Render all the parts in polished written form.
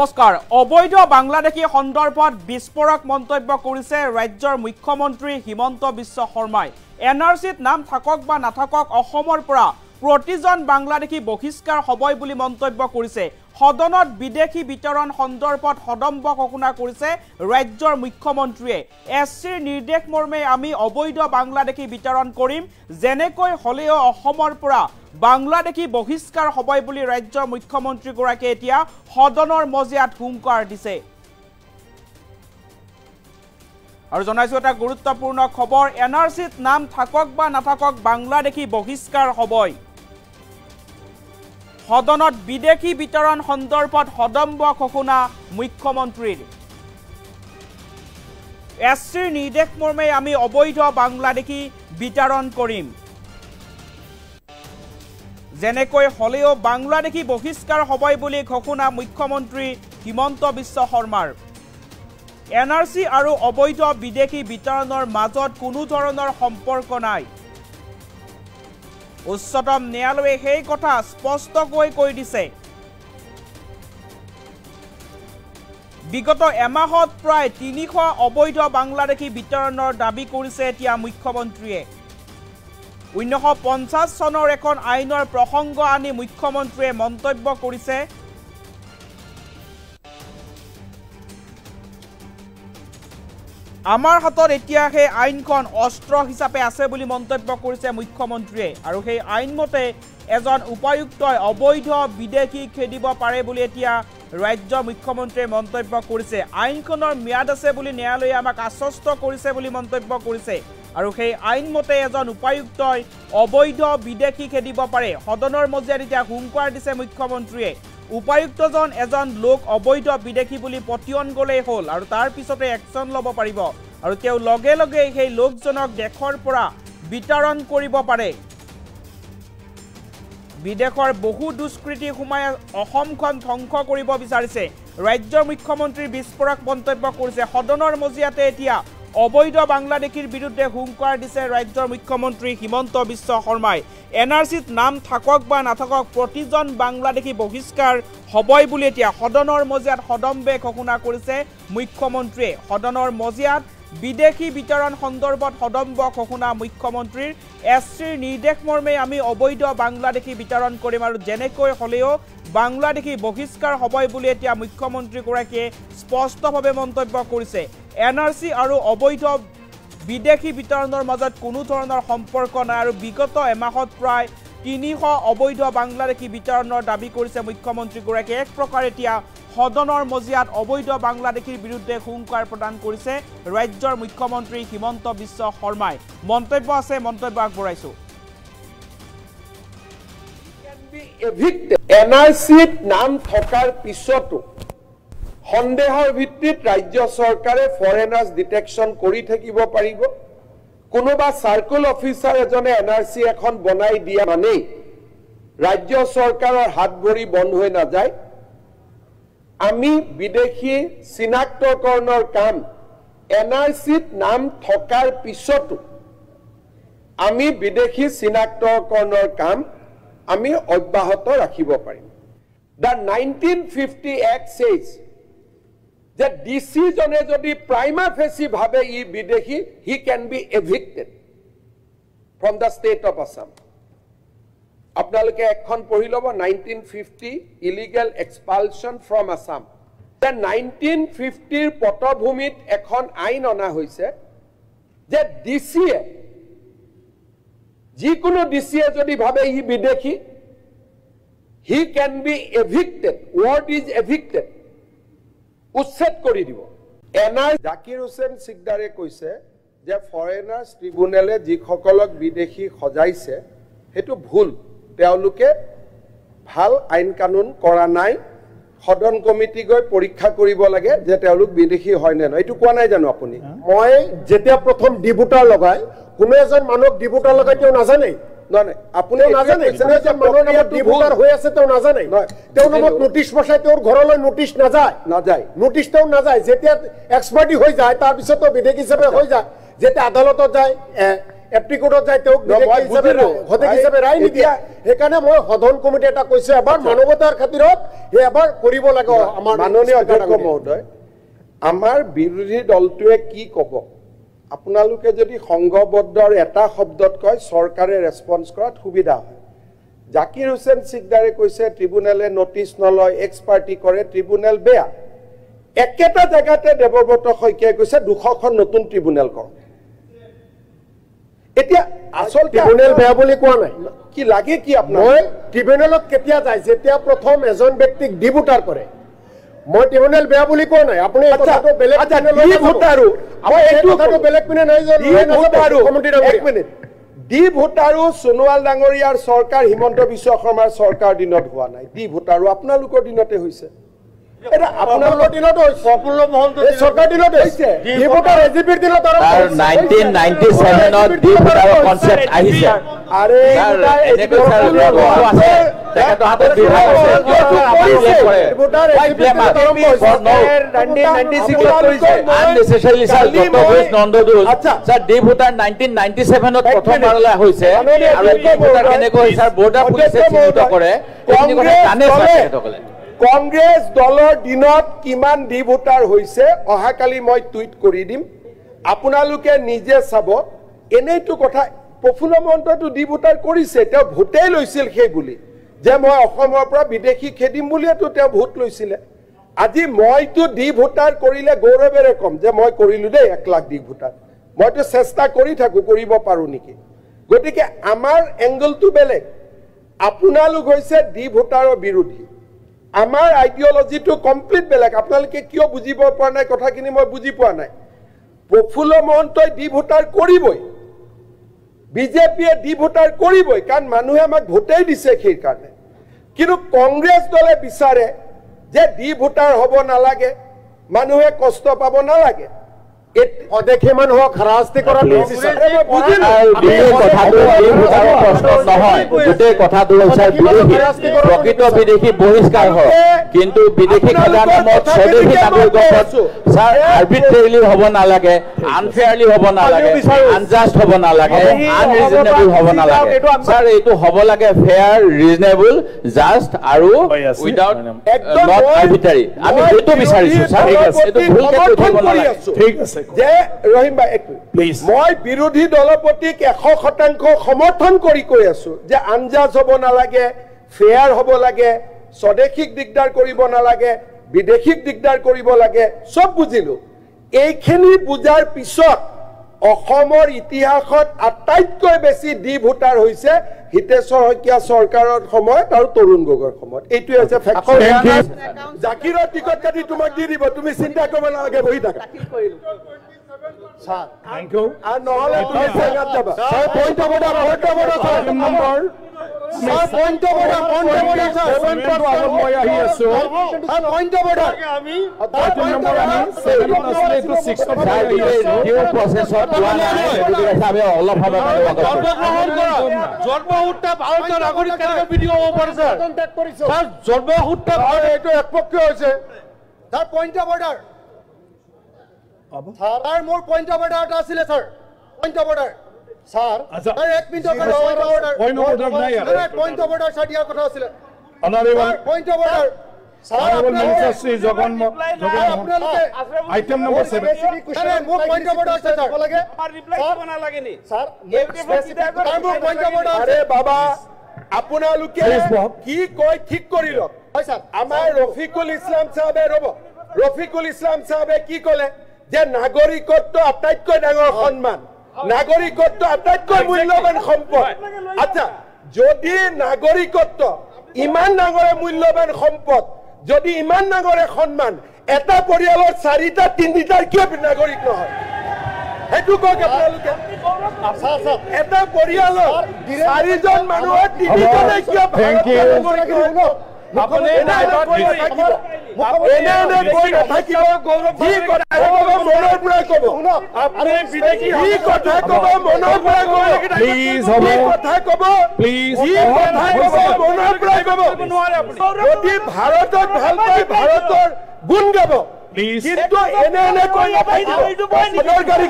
নমস্কাৰ অবৈধ বাংলাদেশী সন্দৰ্ভত বিস্ফোৰক মন্তব্য কৰিছে ৰাজ্যৰ মুখ্যমন্ত্ৰী হিমন্ত বিশ্ব শৰ্মাই এনআৰসিত নাম থাকক বা নাথাকক অসমৰ পৰা প্ৰতিজন বাংলাদেশী বহিষ্কাৰ হ'বই বুলি মন্তব্য কৰিছে সদনত বিদেশী বিতৰণ সন্দৰ্ভত সদম্ব ঘোষণা কৰিছে ৰাজ্যৰ মুখ্যমন্ত্ৰীয়ে এছচিৰ নিৰ্দেশ মৰ্মে আমি অবৈধ বাংলাদেশী বিতৰণ কৰিম যেনেকৈ হলেও অসমৰ পৰা বাংলাদেশী বহিষ্কাৰ হ'বই বুলি ৰাজ্যৰ মুখ্যমন্ত্ৰী গৰাকী এতিয়া সদনৰ মজিয়াত হুংকাৰ দিছে আৰু জনাইছো এটা গুৰুত্বপূৰ্ণ খবৰ এনআৰসিত নাম থাকক বা নাথাকক বাংলাদেশী বহিষ্কাৰ হ'বই সদনত বিদেশী বিতৰণ সন্দৰ্ভত সদম্ব ঘোষণা মুখ্যমন্ত্ৰীৰ এছচিৰ নিৰ্দেশ মৰ্মে আমি অবৈধ বাংলাদেশী বিতৰণ কৰিম যেনেকৈ হলেও বাংলাদেশী বহিষ্কাৰ হ'বই বুলি ঘোষণা মুখ্যমন্ত্ৰী হিমন্ত বিশ্ব শৰ্মাৰ এনআৰসি আৰু অবৈধ বিদেশী বিতৰণৰ মাজত কোনো ধৰণৰ সম্পৰ্ক নাই উচ্চতম ন্যায়ালয়ে সেই কথা স্পষ্টকৈ কৈ দিছে বিগত এমাহত প্ৰায় ৩০০ অবৈধ বাংলাদেশী বিতৰণৰ দাবী কৰিছে এতিয়া মুখ্যমন্ত্ৰীয়ে 1950 চনৰ এখন আইনৰ প্ৰসংগ আনি মুখ্যমন্ত্ৰীয়ে মন্তব্য কৰিছে আমাৰ হাতত এতিয়া সেই আইনখন অস্ত্ৰ হিচাপে আছে বুলি মন্তব্য কৰিছে মুখ্যমন্ত্ৰীয়ে আৰু সেই আইন মতে এজন উপায়ুক্তই অবৈধ বিদেশী খেদিব পাৰে বুলি এতিয়া ৰাজ্য মুখ্যমন্ত্ৰীয়ে মন্তব্য কৰিছে আইনখনৰ ম্যাদ আছে বুলি ন্যায়ালয়ে আমাক আশ্বস্ত কৰিছে বুলি মন্তব্য কৰিছে আৰু সেই আইন মতে এজন উপায়ুক্তই অবৈধ বিদেশী খেদিব পাৰে সদনৰ মজিয়াত এতিয়া হুংকাৰ দিছে মুখ্যমন্ত্ৰীয়ে উপায়ুক্তজন এজন লোক অবৈধ বিদেশী বুলি পতিয়ন গলেই হ'ল আৰু তাৰ পিছতে একচন ল'ব পাৰিব আৰু তেওঁ লগে লগে সেই লোকজনক দেশৰ পৰা বিতৰণ কৰিব পাৰে বিদেশৰ বহু দুষ্কৃতি সোমাই অসমখন ধ্বংস কৰিব বিচাৰিছে ৰাজ্যৰ মুখ্যমন্ত্ৰীৰ বিস্ফোৰক মন্তব্য কৰিছে সদনৰ মজিয়াতে এতিয়া অবৈধ বাংলাদেশীৰ বিৰুদ্ধে হুংকাৰ দিছে ৰাজ্যৰ মুখ্যমন্ত্ৰী হিমন্ত বিশ্ব শৰ্মাই এনআৰসিত নাম থাকক বা নাথাকক প্ৰতিজন বাংলাদেশী বহিষ্কাৰ হ'বই বুলি এতিয়া সদনৰ মজিয়াত সদম্বে ঘোষণা কৰিছে মুখ্যমন্ত্ৰীয়ে সদনৰ মজিয়াত বিদেশী বিতৰণ সন্দৰ্ভত সদম্ব ঘোষণা মুখ্যমন্ত্ৰীৰ এছচিৰ নিৰ্দেশ মৰ্মে আমি অবৈধ বাংলাদেশী বিতৰণ কৰিম আৰু যেনেকৈ হলেও বাংলাদেশী বহিষ্কাৰ হ'বই বুলি এতিয়া মুখ্যমন্ত্ৰীগৰাকীয়ে স্পষ্টভাৱে মন্তব্য কৰিছে এনআৰসি আৰু অবৈধ বিদেশী বিতৰণৰ মাজত কোনো ধৰণৰ সম্পৰ্ক নাই আৰু বিগত এমাহত প্ৰায় ৩০০ অবৈধ বাংলাদেশী বিতৰণৰ দাবী কৰিছে মুখ্যমন্ত্ৰীগৰাকীয়ে এক প্ৰকাৰ এতিয়া সদনৰ মজিয়াত অবৈধ বাংলাদেশীৰ বিৰুদ্ধে হুংকাৰ প্ৰদান কৰিছে ৰাজ্যৰ মুখ্যমন্ত্ৰী হিমন্ত বিশ্ব শৰ্মাই মন্তব্য আছে মন্তব্য আগবঢ়াইছো এনআৰসিত নাম থকাৰ পিছতো সন্দেহৰ ভিত্তিত ৰাজ্য চৰকাৰে ফৰেনাৰ্ছ ডিটেকশ্যন কৰি থাকিব পাৰিব কোনোবা সাৰ্কুল অফিচাৰ এজনে এনআৰসি এখন বনাই দিয়া মানে ৰাজ্য চৰকাৰৰ হাত ভৰি বন্ধ হৈ নাযায় আমি বিদেশী চিনাক্তকৰণৰ কাম এনআৰসিত নাম থকাৰ পিছতো আমি বিদেশী চিনাক্তকৰণৰ কাম আমি অব্যাহত ৰাখিব পাৰিম The 1950 Act says that DC jone jodi prima facie bhabe I bideshi he can be evicted from the state of Assam. Apnaloke ekkhon pori lobo 1950 illegal expulsion from Assam. The 1950 potobhumit ekhon ain ona hoise je DC jikono DC jodi bhabe I bideshi he can be evicted. Word is evicted. উচ্ছেদ কৰি দিব NR Zakir Hussain সিকদাৰে কৈছে যে foreigners ট্ৰিবিউনেলে যিসকলক বিদেশী সজাইছে হেতু ভুল তেওঁলোকে ভাল আইন কানুন কৰা নাই সদন কমিটি গৈ পৰীক্ষা কৰিব লাগে যে তেওঁলোক বিদেশী হয় নে নহয় এটো কোৱা নাই জানো আপুনি মই যেতিয়া প্ৰথম ডিবুটাৰ লগাই কোনো এজন মানুহ ডিবুটাৰ লগাই তেওঁ নাজানে নহয় আপুনি নাজানে যে মানুহৰ নামত ডিবুটাৰ হৈ আছে তেওঁ নাজানে তেওঁ নামত নোটিছ পঠাই তেওঁৰ ঘৰলৈ নোটিছ নাযায় নোটিছ তেওঁ নাযায় যেতিয়া এক্সপাৰ্টি হৈ যায় তাৰ পিছত বিদেশী হিচাপে হৈ যায় যেতিয়া আদালতত যায় এপ্ৰিকোটত যাই তেওঁক হিচাপে ৰায় নিদিয়া সেইকাৰণে মই সদন কমিটি এটা কৈছো এবাৰ মানৱতাৰ খাতিৰত সেই এবাৰ কৰিব লাগে আমাৰ মাননীয় অধ্যক্ষ মহোদয় আমাৰ বিৰোধী দলটোৱে কি ক'ব আপোনালোকে যদি সংঘবদ্ধৰ এটা শব্দত কয় চৰকাৰে ৰেছপন্স কৰাত সুবিধা হয় জাকিৰ হুছেইন সিকদাৰে কৈছে ট্ৰিব্যুনেলে নোটিছ নলয় এক্সপাৰ্টি কৰে ট্ৰিব্যুনেল বেয়া একেটা জায়গাতে দেৱব্ৰত শইকীয়াই কৈছে 200খন নতুন ট্ৰিব্যুনেল কৰক এতিয়া আসল ট্ৰিব্যুনেল বেয়া বুলি কোৱা নাই কি লাগে কি আপোনাৰ মই ট্ৰিব্যুনেলত কেতিয়া যায় যেতিয়া প্ৰথম এজন ব্যক্তিক ডিভোটাৰ কৰে মই ট্ৰিব্যুনেল বেয়া বুলি কোৱা নাই আপুনি এই কথাটো বেলেগ ডিভোটাৰো মই এই কথাটো বেলেগ পিনে নাই ডিভোটাৰো এক মিনিট ডিভোটাৰো সোণোৱাল ডাঙৰীয়াৰ চৰকাৰ হিমন্ত বিশ্ব শৰ্মাৰ চৰকাৰ দিনত হোৱা নাই ডিভোটাৰো আপোনালোকৰ দিনতে হৈছে এটা আপোনালোকৰ দিনত হৈছে প্ৰফুল্ল মহন্ত চৰকাৰ দিনত হৈছে ডিভোটাৰ এজিপিৰ দিনত আৰু 1997 ত ডিভোটাৰৰ কনসেপ্ট আহিছে আৰে এনেকৈ আছে তেখেতৰ হাতত বিভাগ আছে ডিভোটাৰ এজিপিৰ 1996 কৰিছে unnecessarily sir Dr. Ghose Nandodus sir ডিভোটাৰ 1997 ত প্ৰথমবাৰলৈ হৈছে আৰু ডিভোটাৰ কেনেকৈ sir বৰ্ডাৰ পুলিচে চিহ্নিত কৰে এইখিনি কথা জানে sir তেখেতসকলে কংগ্ৰেছ দলৰ দিনত কিমান ডিভোটাৰ হৈছে অহাকালি মই টুইট কৰি দিম আপোনালোকে নিজে চাব এনেইটো কথা প্ৰফুল্ল মহন্তইটো ডিভোটাৰ কৰিছে তেওঁ ভোটেই লৈছিল সেই বুলি যে মই অসমৰ পৰা বিদেশী খেদিম বুলিয়েতো তেওঁ ভোট লৈছিলে আজি মইতো ডিভোটাৰ কৰিলে গৌৰৱেৰে কম যে মই কৰিলো দেই 1 লাখ ডিভোটাৰ মইতো চেষ্টা কৰি থাকো কৰিব পাৰো নেকি গতিকে আমাৰ এংগলটো বেলেগ আপোনালোক হৈছে ডিভোটাৰৰ বিৰোধী আমাৰ আইডিওলজিটো কমপ্লিট বেলেগ আপোনালোকে কিয় বুজিব পৰা নাই কথাখিনি মই বুজি পোৱা নাই প্ৰফুল্ল মহন্তই ডিভোটাৰ কৰিবই বিজেপিয়ে ডিভোটাৰ কৰিবই কাৰণ মানুহে আমাক ভোটেই দিছে সেই কাৰণে কিন্তু কংগ্ৰেছ দলে বিচাৰে যে ডিভোটাৰ হ'ব নালাগে মানুহে কষ্ট পাব নালাগে অদেখে মানুহক হাৰাস্তি কৰাৰ গোটেই কথাটো হৈছে প্ৰকৃত বিদেশী বহিষ্কাৰ হয় কিন্তু বিদেশী খেলাৰ নামত স্বদেশী নাগৰিকক ছাৰ আৰ্বিট্ৰেৰিলি হ'ব নালাগে আনফেয়াৰলি হ'ব নালাগে আনজাষ্ট হ'ব নালাগে আনৰিজনেবল হ'ব নালাগে ছাৰ এইটো হ'ব লাগে ফেয়াৰ ৰিজনেবল জাষ্ট আৰু উইদাউট নট আৰ্বিট্ৰেৰি আমি সেইটো বিচাৰিছো ছাৰ এইটো ভুলকে কৰিব নালাগে ঠিক আছে যে ৰহিম ভাই প্লিজ মই বিৰোধী দলৰ প্ৰতি 100% সমৰ্থন কৰি কৈ আছো যে আনজাজ হ'ব নালাগে ফেয়াৰ হ'ব লাগে স্বদেশীক দিগদাৰ কৰিব নালাগে বিদেশীক দিগদাৰ কৰিব লাগে সব বুজিলো এইখিনি বুজাৰ পিছত অসমৰ ইতিহাসত আটাইতকৈ বেছি ডিভোটাৰ হৈছে হিতেশ্বৰ শইকীয়া চৰকাৰৰ সময়ত আৰু তৰুণ গগৈৰ সময়ত এইটোৱে হৈছে ফেক্ট জাকিৰৰ টিকট কাটি তোমাক দি দিব তুমি চিন্তা কৰিব নালাগে বহি থাকা থ্যাংক ইউ আর নহলে তুমি জায়গা যাবা sir point of order sir number sir point of order sir 7 মই আহি আছো স্যার পয়েন্ট অফ অর্ডার আমি নম্বর আমি 7 আসলে তো 6 ত নিউ প্রসেসত পোৱা নাই গতিকে আমি অলপ সময় জন্মগ্ৰহণ কৰা জন্মহত্যা ভাৰতীয় নাগৰিক কেনেকৈ ভিডিঅ' হ'ব পাৰে স্যাৰ স্যাৰ জন্মহত্যা এইটো একপক্ষীয় হৈছে sir point of order sir মোর পয়েন্ট অফ অর্ডার আছিলে sir point of order sir sir 1 minute point of order point of order sir ইয়াৰ কথা আছিলে honourable point of order sir minister Shri আপোনালোকে আইটেম নম্বৰ 7 স্যাৰ মোৰ point of order sir লাগে আমাৰ reply দিব নালাগে নি স্যাৰ মোৰ পয়েন্ট অফ অৰ্ডাৰ আৰে বাবা আপোনালোকে কি কয় ঠিক কৰি লওক হয় স্যাৰ আমাৰ ৰফিকুল ইছলাম সাহেবে ৰব ৰফিকুল ইছলাম সাহেবে কি ক'লে যে নাগৰিকত্ব আটাইতকৈ ডাঙৰ সন্মান নাগৰিকত্ব আটাইতকৈ মূল্যৱান সম্পদ আচ্ছা যদি নাগৰিকত্ব ইমান ডাঙৰে মূল্যৱান সম্পদ যদি ইমান ডাঙৰে সন্মান এটা পৰিয়ালৰ 4টা 3টাৰ কিয় নাগৰিক নহয় হেতু কক আপোনালোকে এটা পৰিয়ালৰ 4জন মানুহৰ 3জনে কিয় নাগৰিক নহয় আপুনি ভাৰতত ভাল পাই ভাৰতৰ গুণ গাব কিন্তু এনে কৈ নাথাকিব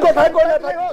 কথা কৈ নাথাকিব